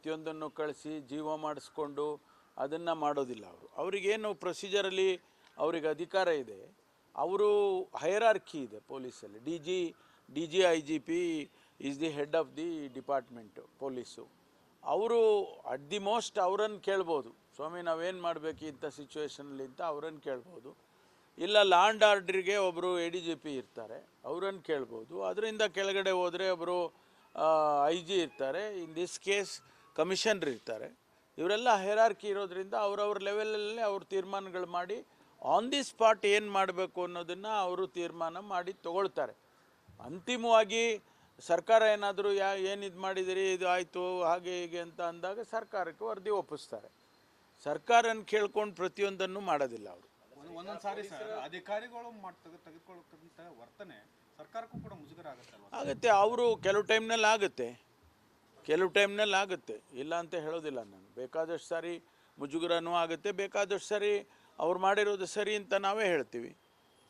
ಪ್ರತಿಯೊಂದನ್ನು ಕಳಿಸಿ ಜೀವ ಮಾಡಿಸ್ಕೊಂಡು ಅದನ್ನು ಮಾಡೋದಿಲ್ಲ ಅವರು. ಅವರಿಗೇನು ಪ್ರೊಸೀಜರಲ್ಲಿ ಅವ್ರಿಗೆ ಅಧಿಕಾರ ಇದೆ, ಅವರು ಹೈರಾರ್ಕಿ ಇದೆ ಪೊಲೀಸಲ್ಲಿ. D G I G P is the head of the department police. ಅವರು ಅಟ್ ದಿ ಮೋಸ್ಟ್ ಅವರನ್ನು ಕೇಳ್ಬೋದು, ಸ್ವಾಮಿ ನಾವೇನು ಮಾಡಬೇಕು ಇಂಥ ಸಿಚುವೇಷನಲ್ಲಿ ಅಂತ ಅವರನ್ನು ಕೇಳ್ಬೋದು. ಇಲ್ಲ ಲಾ ಆ್ಯಂಡ್ ಆರ್ಡ್ರಿಗೆ ಒಬ್ಬರು ಎ ಡಿ ಜಿ ಪಿ ಇರ್ತಾರೆ, ಅವರನ್ನು ಕೇಳ್ಬೋದು. ಅದರಿಂದ ಕೆಳಗಡೆ ಹೋದರೆ ಒಬ್ಬರು ಐ ಜಿ ಇರ್ತಾರೆ, ಇನ್ ದಿಸ್ ಕೇಸ್ ಕಮಿಷನರ್ ಇರ್ತಾರೆ. ಇವರೆಲ್ಲ ಹೈರಾರ್ಕಿ ಇರೋದ್ರಿಂದ ಅವ್ರವ್ರ ಲೆವೆಲಲ್ಲಿ ಅವ್ರು ತೀರ್ಮಾನಗಳು ಮಾಡಿ ಆನ್ ದಿ ಸ್ಪಾಟ್ ಏನು ಮಾಡಬೇಕು ಅನ್ನೋದನ್ನು ಅವರು ತೀರ್ಮಾನ ಮಾಡಿ ತಗೊಳ್ತಾರೆ. ಅಂತಿಮವಾಗಿ ಸರ್ಕಾರ ಏನಾದರೂ ಏನು ಇದು ಮಾಡಿದಿರಿ, ಇದು ಆಯಿತು ಹಾಗೆ ಹೀಗೆ ಅಂತ ಅಂದಾಗ ಸರ್ಕಾರಕ್ಕೆ ವರದಿ ಒಪ್ಪಿಸ್ತಾರೆ. ಸರ್ಕಾರನ ಕೇಳ್ಕೊಂಡು ಪ್ರತಿಯೊಂದನ್ನು ಮಾಡೋದಿಲ್ಲ ಅವರು. ಒಂದೊಂದು ಸಾರಿ ಸರ್ ಅಧಿಕಾರಿಗಳು ತೆಗೆದುಕೊಳ್ಳತಕ್ಕಂಥ ವರ್ತನೆ ಸರ್ಕಾರಕ್ಕೂ ಕೂಡ ಮುಜುಗರ ಆಗುತ್ತೆ. ಅವರು ಕೆಲವು ಟೈಮ್ನಲ್ಲಿ ಆಗುತ್ತೆ, ಇಲ್ಲ ಅಂತ ಹೇಳೋದಿಲ್ಲ ನಾನು. ಬೇಕಾದಷ್ಟು ಸಾರಿ ಮುಜುಗರನೂ ಆಗುತ್ತೆ, ಬೇಕಾದಷ್ಟು ಸಾರಿ ಅವ್ರು ಮಾಡಿರೋದು ಸರಿ ಅಂತ ನಾವೇ ಹೇಳ್ತೀವಿ.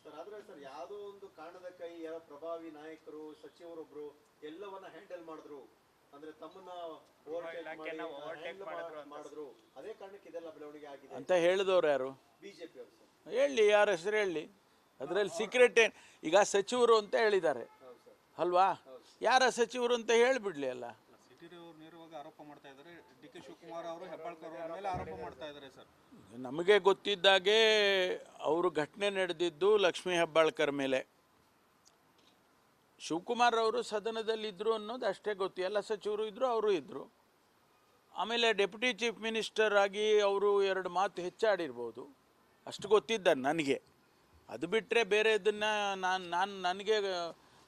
ಸರ್ ಆದರೆ ಸರ್ ಯಾವುದೋ ಒಂದು ಕಾರಣದ ಕೈ ಯಾವ ಪ್ರಭಾವಿ ನಾಯಕರು ಸಚಿವರೊಬ್ಬರು ಎಲ್ಲವನ್ನ ಹ್ಯಾಂಡಲ್ ಮಾಡಿದ್ರು, ಅಂದರೆ ತಮ್ಮನ್ನ ಮಾಡಿದ್ರು, ಅದೇ ಕಾರಣಕ್ಕೆ ಇದೆಲ್ಲ ಬೆಳವಣಿಗೆ ಆಗಿದೆ ಅಂತ ಹೇಳಿದವ್ರು ಯಾರು? ಬಿಜೆಪಿ ಅವರು. ಹೇಳಿ, ಯಾರ ಹೆಸರು ಹೇಳಿ. ಅದರಲ್ಲಿ ಸೀಕ್ರೆಟ್ ಏನು? ಈಗ ಸಚಿವರು ಅಂತ ಹೇಳಿದ್ದಾರೆ ಅಲ್ವಾ, ಯಾರ ಸಚಿವರು ಅಂತ ಹೇಳಿಬಿಡ್ಲಿ ಅಲ್ಲ. ನೇರವಾಗಿ ಆರೋಪ ಮಾಡ್ತಾ ಇದ್ದಾರೆ. ಡಿ ಕೆ ಶಿವಕುಮಾರ್ ಅವರು ಹೆಬ್ಬಾಳ್ಕರ್ ಅವರ ಮೇಲೆ ಆರೋಪ ಮಾಡ್ತಾ ಇದ್ದಾರೆ ಸರ್. ನಮಗೆ ಗೊತ್ತಿದ್ದಾಗೆ ಅವರು ಘಟನೆ ನಡೆದಿದ್ದು ಲಕ್ಷ್ಮೀ ಹೆಬ್ಬಾಳ್ಕರ್ ಮೇಲೆ. ಶಿವಕುಮಾರ್ ಅವರು ಸದನದಲ್ಲಿದ್ದರು ಅನ್ನೋದು ಅಷ್ಟೇ ಗೊತ್ತು. ಎಲ್ಲ ಸಚಿವರು ಇದ್ದರು, ಅವರು ಇದ್ದರು. ಆಮೇಲೆ ಡೆಪ್ಯೂಟಿ ಚೀಫ್ ಮಿನಿಸ್ಟರ್ ಆಗಿ ಅವರು 2 ಮಾತು ಹೆಚ್ಚಾಡಿರ್ಬೋದು, ಅಷ್ಟು ಗೊತ್ತಿದ್ದ ನನಗೆ. ಅದು ಬಿಟ್ಟರೆ ಬೇರೆದನ್ನು ನನಗೆ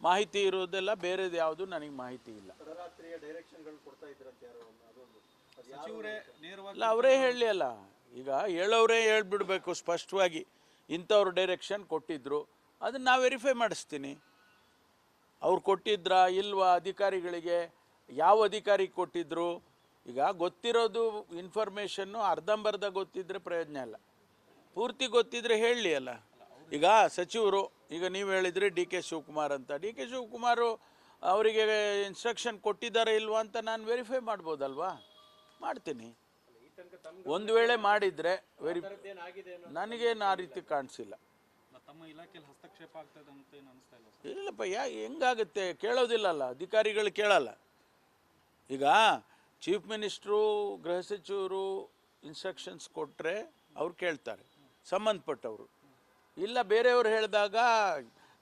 ಮಾಹಿತಿ ಇರೋದೆಲ್ಲ ಬೇರೆದು ಯಾವುದು ನನಗೆ ಮಾಹಿತಿ ಇಲ್ಲ. ಅಲ್ಲ, ಅವರೇ ಹೇಳಲಿ ಅಲ್ಲ. ಈಗ ಹೇಳೋರೇ ಹೇಳ್ಬಿಡ್ಬೇಕು ಸ್ಪಷ್ಟವಾಗಿ, ಇಂಥವ್ರು ಡೈರೆಕ್ಷನ್ ಕೊಟ್ಟಿದ್ದರು, ಅದನ್ನು ನಾವು ವೆರಿಫೈ ಮಾಡಿಸ್ತೀನಿ. ಅವ್ರು ಕೊಟ್ಟಿದ್ರಾ ಇಲ್ವಾ, ಅಧಿಕಾರಿಗಳಿಗೆ ಯಾವ ಅಧಿಕಾರಿಗೆ ಕೊಟ್ಟಿದ್ದರು. ಈಗ ಗೊತ್ತಿರೋದು ಇನ್ಫಾರ್ಮೇಷನ್ನು ಅರ್ಧಂಬರ್ಧ ಗೊತ್ತಿದ್ದರೆ ಪ್ರಯೋಜನ ಇಲ್ಲ, ಪೂರ್ತಿ ಗೊತ್ತಿದ್ದರೆ ಹೇಳಲಿ ಅಲ್ಲ. ಈಗ ಸಚಿವರು, ಈಗ ನೀವು ಹೇಳಿದ್ರಿ ಡಿ ಕೆ ಶಿವಕುಮಾರ್ ಅಂತ. ಡಿ ಕೆ ಶಿವಕುಮಾರು ಅವರಿಗೆ ಇನ್ಸ್ಟ್ರಕ್ಷನ್ ಕೊಟ್ಟಿದ್ದಾರೆ ಇಲ್ವಾ ಅಂತ ನಾನು ವೆರಿಫೈ ಮಾಡ್ಬೋದಲ್ವಾ? ಮಾಡ್ತೀನಿ. ಒಂದು ವೇಳೆ ಮಾಡಿದರೆ ನನಗೇನು ಆ ರೀತಿ ಕಾಣಿಸಿಲ್ಲ. ಇಲ್ಲಪ್ಪ, ಹೆಂಗಾಗುತ್ತೆ? ಕೇಳೋದಿಲ್ಲಲ್ಲ, ಅಧಿಕಾರಿಗಳು ಕೇಳಲ್ಲ. ಈಗ ಚೀಫ್ ಮಿನಿಸ್ಟ್ರು, ಗೃಹ ಸಚಿವರು ಇನ್ಸ್ಟ್ರಕ್ಷನ್ಸ್ ಕೊಟ್ಟರೆ ಅವ್ರು ಕೇಳ್ತಾರೆ, ಸಂಬಂಧಪಟ್ಟವರು. ಇಲ್ಲ ಬೇರೆಯವ್ರು ಹೇಳಿದಾಗ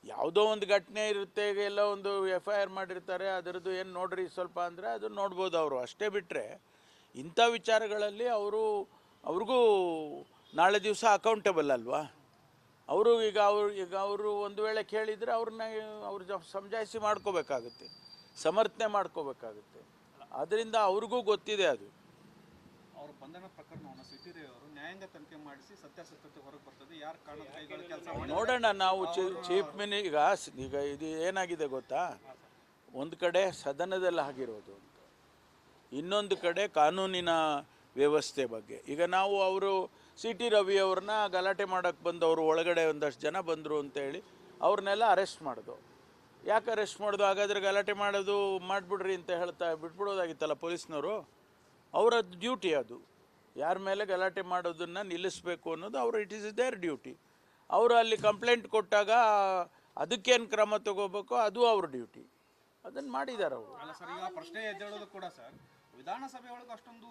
ಯಾವುದೋ ಒಂದು ಘಟನೆ ಇರುತ್ತೆ, ಎಲ್ಲ ಒಂದು FIR ಮಾಡಿರ್ತಾರೆ, ಅದರದ್ದು ಏನು ನೋಡ್ರಿ ಸ್ವಲ್ಪ ಅಂದರೆ ಅದು ನೋಡ್ಬೋದು ಅವರು. ಅಷ್ಟೇ ಬಿಟ್ಟರೆ ಇಂಥ ವಿಚಾರಗಳಲ್ಲಿ ಅವ್ರಿಗೂ ನಾಳೆ ದಿವಸ ಅಕೌಂಟಬಲ್ ಅಲ್ವಾ ಅವರು. ಈಗ ಅವರು ಒಂದು ವೇಳೆ ಕೇಳಿದರೆ ಅವ್ರು ಸಮಜಾಯಿಸಿ ಮಾಡ್ಕೋಬೇಕಾಗುತ್ತೆ, ಸಮರ್ಥನೆ ಮಾಡ್ಕೋಬೇಕಾಗುತ್ತೆ. ಅದರಿಂದ ಅವ್ರಿಗೂ ಗೊತ್ತಿದೆ ಅದು. ಅವರು ಬಂಧನ ಪ್ರಕರಣವನ್ನು ಸಿಟಿ ಅವರು ನ್ಯಾಯಾಂಗ ತನಿಖೆ ಮಾಡಿಸಿ ಸತ್ಯಾಸತ್ಯತೆ ಹೊರಗೆ ಬರ್ತದೆ, ಯಾರು ಕಾರಣದ ಕೈಗಳ ಕೆಲಸ ನೋಡೋಣ. ನಾವು ಚೀಫ್ ಈಗ ಇದು ಏನಾಗಿದೆ ಗೊತ್ತಾ, ಒಂದು ಕಡೆ ಸದನದಲ್ಲಿ ಆಗಿರೋದು ಅಂತ, ಇನ್ನೊಂದು ಕಡೆ ಕಾನೂನಿನ ವ್ಯವಸ್ಥೆ ಬಗ್ಗೆ. ಈಗ ನಾವು ಅವರು CT ರವಿ ಅವ್ರನ್ನ ಗಲಾಟೆ ಮಾಡೋಕ್ಕೆ ಬಂದವರು ಒಳಗಡೆ ಒಂದಷ್ಟು ಜನ ಬಂದರು ಅಂತೇಳಿ ಅವ್ರನ್ನೆಲ್ಲ ಅರೆಸ್ಟ್ ಮಾಡಿದ್ರು. ಯಾಕೆ ಅರೆಸ್ಟ್ ಮಾಡೋದು? ಹಾಗಾದರೆ ಗಲಾಟೆ ಮಾಡೋದು ಮಾಡಿಬಿಡ್ರಿ ಅಂತ ಹೇಳ್ತಾ ಬಿಟ್ಬಿಡೋದಾಗಿತ್ತಲ್ಲ ಪೊಲೀಸ್ನವರು. ಅವರ ಡ್ಯೂಟಿ ಅದು, ಯಾರ ಮೇಲೆ ಗಲಾಟೆ ಮಾಡೋದನ್ನು ನಿಲ್ಲಿಸಬೇಕು ಅನ್ನೋದು ಅವರು, ಇಟ್ ಈಸ್ ದೇರ್ ಡ್ಯೂಟಿ. ಅವರು ಅಲ್ಲಿ ಕಂಪ್ಲೇಂಟ್ ಕೊಟ್ಟಾಗ ಅದಕ್ಕೇನು ಕ್ರಮ ತಗೋಬೇಕು ಅದು ಅವ್ರ ಡ್ಯೂಟಿ, ಅದನ್ನು ಮಾಡಿದ್ದಾರೆ ಅವರು. ಅಲ್ಲ ಸರ್, ಈಗ ಪ್ರಶ್ನೆ ಎದ್ದೇಳೋದು ಕೂಡ ಸರ್, ವಿಧಾನಸಭೆ ಒಳಗೆ ಅಷ್ಟೊಂದು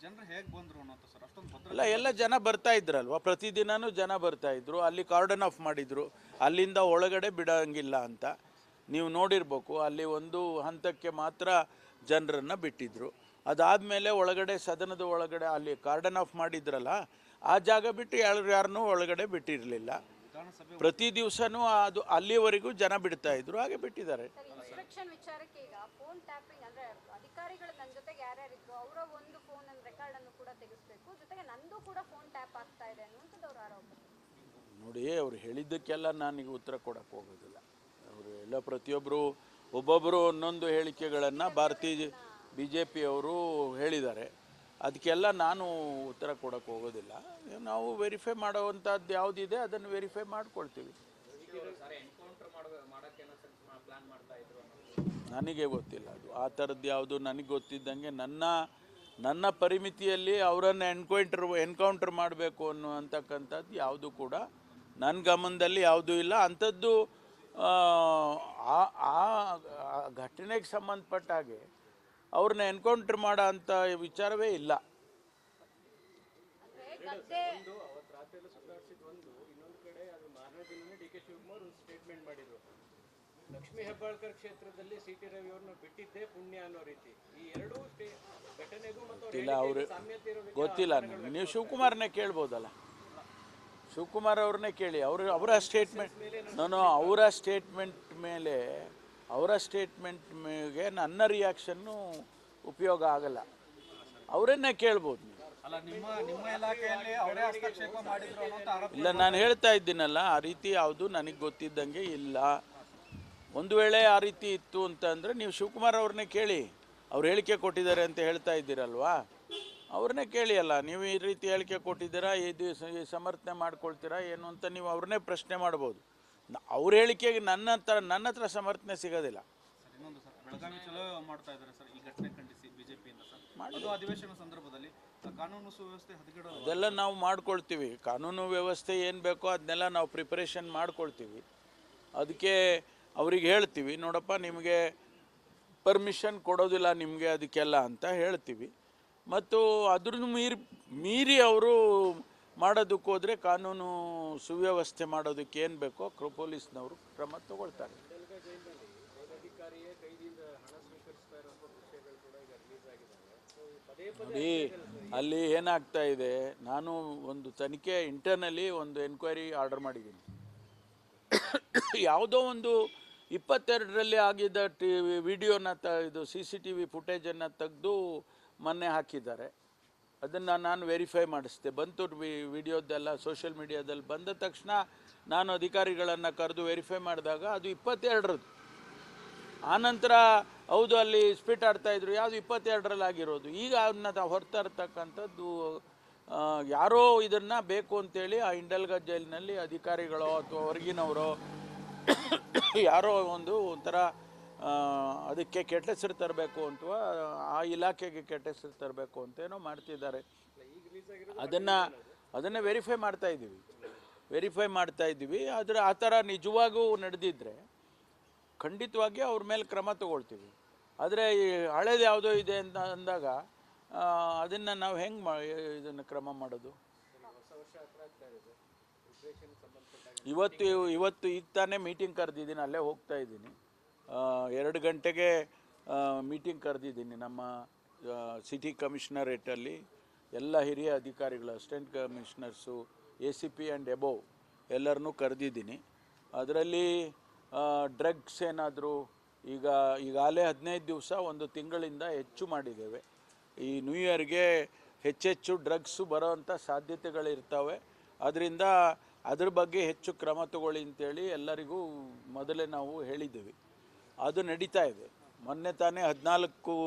ಜನರು ಹೇಗೆ ಬಂದರು ಅನ್ನೋದು ಸರ್, ಅಷ್ಟೊಂದು ಅಲ್ಲ, ಎಲ್ಲ ಜನ ಬರ್ತಾ ಇದ್ರಲ್ವ, ಪ್ರತಿದಿನವೂ ಜನ ಬರ್ತಾ ಇದ್ರು. ಅಲ್ಲಿ ಕಾರ್ಡನ್ ಆಫ್ ಮಾಡಿದರು, ಅಲ್ಲಿಂದ ಒಳಗಡೆ ಬಿಡೋಂಗಿಲ್ಲ ಅಂತ ನೀವು ನೋಡಿರ್ಬೇಕು. ಅಲ್ಲಿ ಒಂದು ಹಂತಕ್ಕೆ ಮಾತ್ರ ಜನರನ್ನು ಬಿಟ್ಟಿದ್ದರು. ಅದಾದಮೇಲೆ ಒಳಗಡೆ ಸದನದ ಒಳಗಡೆ ಅಲ್ಲಿ ಕಾರ್ಡನ್ ಆಫ್ ಮಾಡಿದ್ರಲ್ಲ, ಆ ಜಾಗ ಬಿಟ್ಟು ಯಾರನ್ನೂ ಒಳಗಡೆ ಬಿಟ್ಟಿರಲಿಲ್ಲ. ಪ್ರತಿ ದಿವಸನೂ ಅದು ಅಲ್ಲಿವರೆಗೂ ಜನ ಬಿಡ್ತಾ ಇದ್ರು, ಹಾಗೆ ಬಿಟ್ಟಿದ್ದಾರೆ. ನೋಡಿ, ಅವ್ರು ಹೇಳಿದ್ದಕ್ಕೆಲ್ಲ ನಾನೀಗ ಉತ್ತರ ಕೊಡೋಕ್ಕೆ ಹೋಗೋದಿಲ್ಲ. ಅವರು ಎಲ್ಲ ಒಬ್ಬೊಬ್ಬರು ಒಂದೊಂದು ಹೇಳಿಕೆಗಳನ್ನು BJP ಅವರು ಹೇಳಿದ್ದಾರೆ. ಅದಕ್ಕೆಲ್ಲ ನಾನು ಉತ್ತರ ಕೊಡೋಕ್ಕೆ ಹೋಗೋದಿಲ್ಲ. ನಾವು ವೆರಿಫೈ ಮಾಡೋವಂಥದ್ದು ಯಾವುದಿದೆ ಅದನ್ನು ವೆರಿಫೈ ಮಾಡ್ಕೊಳ್ತೀವಿ. ನನಗೆ ಗೊತ್ತಿಲ್ಲ ಅದು, ಆ ಥರದ್ದು ಯಾವುದು ನನಗೆ ಗೊತ್ತಿದ್ದಂಗೆ. ನನ್ನ ನನ್ನ ಪರಿಮಿತಿಯಲ್ಲಿ ಅವರನ್ನು ಎನ್ಕೌಂಟರ್ ಮಾಡಬೇಕು ಅನ್ನುವಂಥಕ್ಕಂಥದ್ದು ಯಾವುದು ಕೂಡ ನನ್ನ ಗಮನದಲ್ಲಿ ಯಾವುದೂ ಇಲ್ಲ. ಅಂಥದ್ದು ಆ ಘಟನೆಗೆ ಸಂಬಂಧಪಟ್ಟ ಹಾಗೆ ಅವ್ರನ್ನ ಎನ್ಕೌಂಟರ್ ಮಾಡೋ ಅಂಥ ವಿಚಾರವೇ ಇಲ್ಲ. ಲಕ್ಷ್ಮೀ ಹೆಬ್ಬಾಳ್ಕರ್ ಕ್ಷೇತ್ರದಲ್ಲಿ ಸಿ.ಟಿ. ರವಿ ಅವ್ರನ್ನ ಬಿಟ್ಟಿದ್ದೇ ಪುಣ್ಯ ಅನ್ನೋ ರೀತಿ ಈ ಎರಡೂ ಘಟನೆಗೂ ಗೊತ್ತಿಲ್ಲ, ಅವರು ಗೊತ್ತಿಲ್ಲ ನನಗೆ. ನೀವು ಶಿವಕುಮಾರ್ನೇ ಕೇಳ್ಬೋದಲ್ಲ, ಶಿವಕುಮಾರ್ ಅವ್ರನ್ನೇ ಕೇಳಿ. ಅವರ ಸ್ಟೇಟ್ಮೆಂಟ್ ಮೇಲೆ ನನ್ನ ರಿಯಾಕ್ಷನ್ನು ಉಪಯೋಗ ಆಗಲ್ಲ. ಅವರನ್ನೇ ಕೇಳ್ಬೋದು ನೀವು. ಅಲ್ಲ, ನಿಮ್ಮ ಇಲಾಖೆಯಲ್ಲಿ ಅವರೇ ಹಸ್ತಕ್ಷೇಪ ಮಾಡಿದ್ರು ಅನ್ನೋ ಆರೋಪ. ಇಲ್ಲ, ನಾನು ಹೇಳ್ತಾ ಇದ್ದೀನಲ್ಲ, ಆ ರೀತಿ ಯಾವುದು ನನಗೆ ಗೊತ್ತಿದ್ದಂಗೆ ಇಲ್ಲ. ಒಂದು ವೇಳೆ ಆ ರೀತಿ ಇತ್ತು ಅಂತಂದರೆ ನೀವು ಶಿವಕುಮಾರ್ ಅವ್ರನ್ನೇ ಕೇಳಿ. ಅವ್ರು ಹೇಳಿಕೆ ಕೊಟ್ಟಿದ್ದಾರೆ ಅಂತ ಹೇಳ್ತಾ ಇದ್ದೀರಲ್ವಾ, ಅವ್ರನ್ನೇ ಕೇಳಿ. ಅಲ್ಲ, ನೀವು ಈ ರೀತಿ ಹೇಳಿಕೆ ಕೊಟ್ಟಿದ್ದೀರಾ, ಇದು ಸಮರ್ಥನೆ ಮಾಡ್ಕೊಳ್ತೀರಾ ಏನು ಅಂತ ನೀವು ಅವ್ರನ್ನೇ ಪ್ರಶ್ನೆ ಮಾಡ್ಬೋದು. ಅವ್ರ ಹೇಳಿಕೆಗೆ ನನ್ನ ಹತ್ರ ಸಮರ್ಥನೆ ಸಿಗೋದಿಲ್ಲ. ಸರ್, ಇನ್ನೊಂದು ಸರ್, ಬೆಳಗಾವಿ ಚಲೋ ಮಾಡ್ತಾ ಇದ್ದಾರೆ ಸರ್ ಈ ಘಟನೆ ಖಂಡಿಸಿ ಬಿಜೆಪಿಯಿಂದ ಸರ್. ಅದು ಅಧಿವೇಶನ ಸಂದರ್ಭದಲ್ಲಿ ಕಾನೂನು ಸುವ್ಯವಸ್ಥೆ ಹದಗೆಡೋ ಅದೆಲ್ಲ ನಾವು ಮಾಡ್ಕೊಳ್ತೀವಿ. ಕಾನೂನು ವ್ಯವಸ್ಥೆ ಏನು ಬೇಕೋ ಅದನ್ನೆಲ್ಲ ನಾವು ಪ್ರಿಪರೇಷನ್ ಮಾಡ್ಕೊಳ್ತೀವಿ. ಅದಕ್ಕೆ ಅವ್ರಿಗೆ ಹೇಳ್ತೀವಿ, ನೋಡಪ್ಪ ನಿಮಗೆ ಪರ್ಮಿಷನ್ ಕೊಡೋದಿಲ್ಲ ನಿಮಗೆ ಅದಕ್ಕೆಲ್ಲ ಅಂತ ಹೇಳ್ತೀವಿ. ಮತ್ತು ಅದ್ರನ್ನು ಮೀರಿ ಅವರು ಮಾಡೋದಕ್ಕೆ ಹೋದರೆ ಕಾನೂನು ಸುವ್ಯವಸ್ಥೆ ಮಾಡೋದಕ್ಕೆ ಏನು ಬೇಕೋ ಪೊಲೀಸ್ನವರು ಕ್ರಮ ತಗೊಳ್ತಾರೆ. ನೋಡಿ, ಅಲ್ಲಿ ಏನಾಗ್ತಾ ಇದೆ, ನಾನು ಒಂದು ತನಿಖೆ ಇಂಟರ್ನಲಿ ಒಂದು ಎನ್ಕ್ವೈರಿ ಆರ್ಡರ್ ಮಾಡಿದ್ದೀನಿ. ಯಾವುದೋ ಒಂದು 22ರಲ್ಲಿ ಆಗಿದ್ದ ವಿಡಿಯೋನ ಇದು CCTV ಫುಟೇಜನ್ನು ತೆಗೆದು ಮೊನ್ನೆ ಹಾಕಿದ್ದಾರೆ. ಅದನ್ನು ನಾನು ವೆರಿಫೈ ಮಾಡಿಸಿದೆ. ಬಂತು ವಿಡಿಯೋದೆಲ್ಲ ಸೋಷಿಯಲ್ ಮೀಡಿಯಾದಲ್ಲಿ ಬಂದ ತಕ್ಷಣ ನಾನು ಅಧಿಕಾರಿಗಳನ್ನು ಕರೆದು ವೆರಿಫೈ ಮಾಡಿದಾಗ ಅದು 22ರದ್ದು. ಆನಂತರ ಹೌದು ಅಲ್ಲಿ ಸ್ಪಿಟ್ ಆಡ್ತಾಯಿದ್ರು, ಯಾವುದು 22ರಲ್ಲಿ ಆಗಿರೋದು. ಈಗ ಅದನ್ನ ಹೊರ್ತಾ ಇರ್ತಕ್ಕಂಥದ್ದು ಯಾರೋ ಇದನ್ನು ಬೇಕು ಅಂತೇಳಿ ಆ ಇಂಡಲ್ಗ ಜೈಲಿನಲ್ಲಿ ಅಧಿಕಾರಿಗಳೋ ಅಥವಾ ಹೊರಗಿನವರೋ ಯಾರೋ ಒಂಥರ ಅದಕ್ಕೆ ಕೆಟ್ಟ ಹೆಸರು ತರಬೇಕು ಅಥವಾ ಆ ಇಲಾಖೆಗೆ ಕೆಟ್ಟ ಹೆಸರು ತರಬೇಕು ಅಂತೇನೋ ಮಾಡ್ತಿದ್ದಾರೆ. ಅದನ್ನು ವೆರಿಫೈ ಮಾಡ್ತಾ ಇದ್ದೀವಿ. ಆದರೆ ಆ ಥರ ನಿಜವಾಗೂ ನಡೆದಿದ್ದರೆ ಖಂಡಿತವಾಗಿ ಅವ್ರ ಮೇಲೆ ಕ್ರಮ ತಗೊಳ್ತೀವಿ. ಆದರೆ ಈ ಹಳೇದು ಯಾವುದೋ ಇದೆ ಅಂತ ಅಂದಾಗ ಅದನ್ನು ನಾವು ಹೆಂಗೆ ಇದನ್ನು ಕ್ರಮ ಮಾಡೋದು? ಇವತ್ತು ಈಗ ತಾನೇ ಮೀಟಿಂಗ್ ಕರೆದಿದ್ದೀನಿ, ಅಲ್ಲೇ ಹೋಗ್ತಾ ಇದ್ದೀನಿ. 2 ಗಂಟೆಗೆ ಮೀಟಿಂಗ್ ಕರೆದಿದ್ದೀನಿ ನಮ್ಮ ಸಿಟಿ ಕಮಿಷನರೇಟಲ್ಲಿ. ಎಲ್ಲ ಹಿರಿಯ ಅಧಿಕಾರಿಗಳು, assistant commissioners, ACP and above ಎಲ್ಲರನ್ನೂ ಕರೆದಿದ್ದೀನಿ. ಅದರಲ್ಲಿ ಡ್ರಗ್ಸ್ ಏನಾದರೂ ಈಗಾಗಲೇ 15 ದಿವಸ, 1 ತಿಂಗಳಿಂದ ಹೆಚ್ಚು ಮಾಡಿದ್ದೇವೆ. ಈ ನ್ಯೂ ಇಯರ್ಗೆ ಹೆಚ್ಚೆಚ್ಚು ಡ್ರಗ್ಸು ಬರೋವಂಥ ಸಾಧ್ಯತೆಗಳಿರ್ತವೆ. ಅದರಿಂದ ಅದ್ರ ಬಗ್ಗೆ ಹೆಚ್ಚು ಕ್ರಮ ತಗೊಳ್ಳಿ ಅಂತೇಳಿ ಎಲ್ಲರಿಗೂ ಮೊದಲೇ ನಾವು ಹೇಳಿದ್ದೀವಿ. ಅದು ನಡೀತಾ ಇದೆ. ಮೊನ್ನೆ ತಾನೇ 14